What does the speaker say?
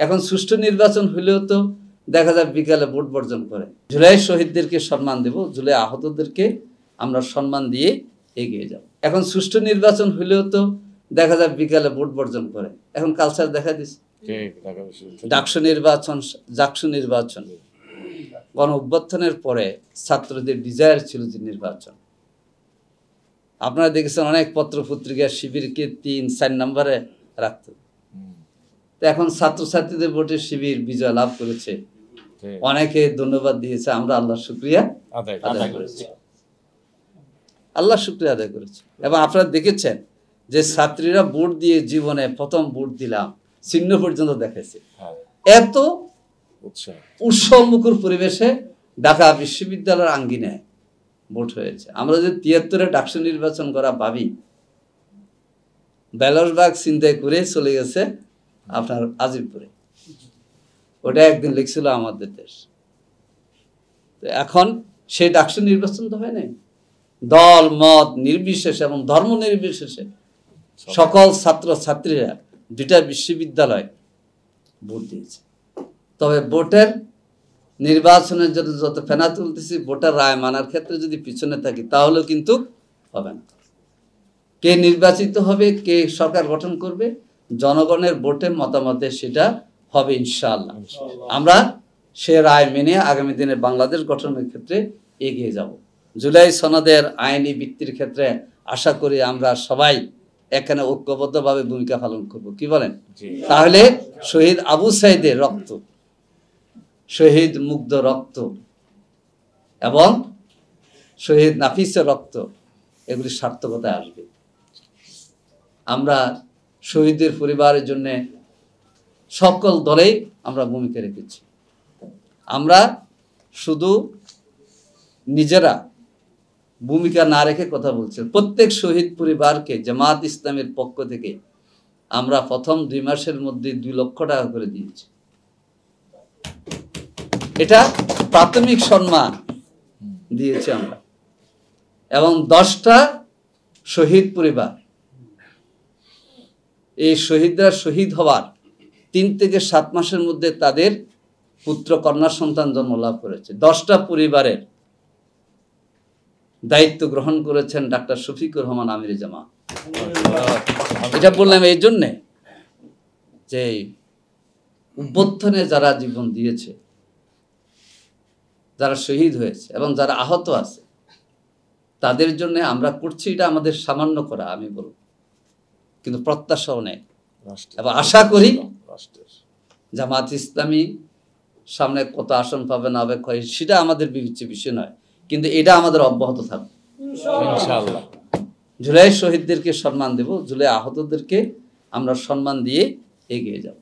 এখন সুষ্ঠু নির্বাচন হলেও তো দেখা যায় বিকালে ভোট বর্জন করে। জুলাই শহীদদেরকে সম্মান দেব, জুলাই আহতদেরকে আমরা সম্মান দিয়ে এগিয়ে যাব। এখন সুষ্ঠু নির্বাচন হলেও তো দেখা যায় বিকালে ভোট বর্জন করে। এখন কালচার দেখা দিচ্ছে ডাকসু নির্বাচন, জাকসু নির্বাচন। গণ অভ্যুত্থানের পরে ছাত্রদের ডিজায়ার ছিল যে নির্বাচন। আপনারা দেখেছেন অনেক পত্র পত্রিকা শিবিরকে ৩-৪ নম্বরে রাখত। এখন ছাত্রছাত্রীদের ভোটে শিবির বিজয় লাভ করেছে, অনেকে ধন্যবাদ দিয়েছে। আমরা আল্লাহ শুকরিয়া আদায় করেছি, আল্লাহ শুকরিয়া আদায় করেছি। এবং আপনারা দেখেছেন যে ছাত্রীরা ভোট দিয়ে জীবনে প্রথম ভোট দিলাম চিহ্ন পর্যন্ত দেখেছে। এত উৎসবমুখর পরিবেশে ঢাকা বিশ্ববিদ্যালয়ের আঙ্গিনায় ভোট হয়েছে। আমরা যদি ৭৩-এ ডাকসু নির্বাচন করা ভাবি, বেলসবাগ চিন্তায় করে চলে গেছে আপনার আজিমপুরে। ওটা একদিন লিখছিল আমাদের দেশ। এখন সেই ডাকসু নির্বাচন তো হয় নাই। দল মত নির্বিশেষে এবং ধর্ম নির্বিশেষে সকল ছাত্র ছাত্রীরা দুইটা বিশ্ববিদ্যালয় ভোট দিয়েছে। তবে ভোটের নির্বাচনের জন্য যত ফেনা তুলতেছি, ভোটার রায় মানার ক্ষেত্রে যদি পিছনে থাকি তাহলেও কিন্তু হবে না। কে নির্বাচিত হবে, কে সরকার গঠন করবে, জনগণের ভোটের মতামতে সেটা হবে ইনশাআল্লাহ। আমরা সে রায় মেনে আগামী দিনে বাংলাদেশ গঠনের ক্ষেত্রে এগিয়ে যাব। জুলাই সনদের আইনি ভিত্তির ক্ষেত্রে আশা করি আমরা সবাই এখানে ঐক্যবদ্ধভাবে ভূমিকা পালন করব। কি বলেন? তাহলে শহীদ আবু সাইদের রক্ত, শহীদ মুগ্ধ রক্ত এবং শহীদ নাফিসের রক্ত, এগুলি সার্থকতায় আসবে। আমরা শহীদদের পরিবারের জন্য সকল দলেই আমরা ভূমিকা রেখেছি। আমরা শুধু নিজেরা ভূমিকা না রেখে কথা বলছি। প্রত্যেক শহীদ পরিবারকে জামাত ইসলামের পক্ষ থেকে আমরা প্রথম 2 মাসের মধ্যে 2 লক্ষ টাকা করে দিয়েছি। এটা প্রাথমিক সম্মান দিয়েছি আমরা। এবং 10টা শহীদ পরিবার, এই শহীদরা শহীদ হওয়ার 3 থেকে 7 মাসের মধ্যে তাদের পুত্র কন্যা সন্তান জন্ম লাভ করেছে। 10টা পরিবারের দায়িত্ব গ্রহণ করেছেন ডাক্তার শফিকুর রহমান আমির জামাত। এটা বললাম এই জন্যে যে অভ্যুত্থানে যারা জীবন দিয়েছে, যারা শহীদ হয়েছে এবং যারা আহত আছে, তাদের জন্য আমরা করছি। এটা আমাদের সামান্য করা আমি বলব, কিন্তু প্রত্যাশাও নেই। এবং আশা করি জামাত ইসলামী সামনে কত আসন পাবে না হবে সেটা আমাদের বিবেচ্য বিষয় নয়, কিন্তু এটা আমাদের অব্যাহত থাকবে ইনশাআল্লাহ। জুলাই শহীদদেরকে সম্মান দেব, জুলাই আহতদেরকে আমরা সম্মান দিয়ে এগিয়ে যাব।